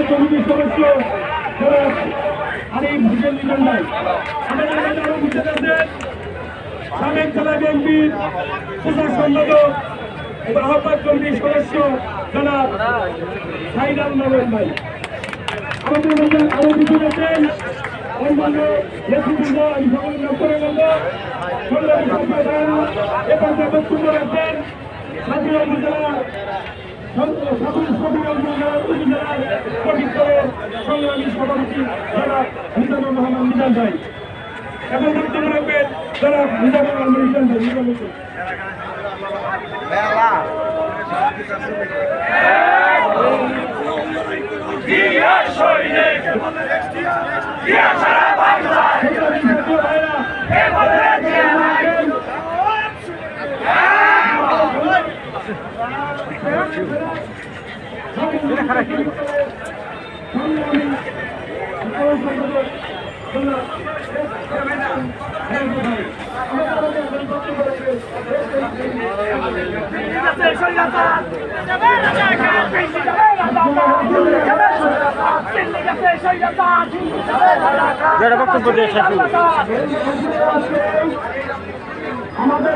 কমিটির সদস্য আরিফ হোসেন লিটন ভাই, আমাদের আরো উপস্থিত আছেন সাবেক জেলা বিএনপির প্রচার সম্পাদক এবং আহ্বায়ক কমিটির সদস্য জনাব সাইদাল নবীন ভাই। আমাদের মধ্যে আরো উপস্থিত আছেন অন্যান্য নেতৃবৃন্দ, আমি সকলের নাম করে বলব। সংগ্রামী সম্পাদক এ পর্যায়ে বক্তব্য রাখবেন সাতক্ষীরা উপজেলার উপজেলার ফটিকছড়ির সংগ্রামী সভাপতি জনাব মিজানুর রহমান মিজান ভাই এবং বক্তব্য রাখবেন জনাব মিজানুর রহমান মিজান ভাই। বক্তব্য দিয়ে আমাদের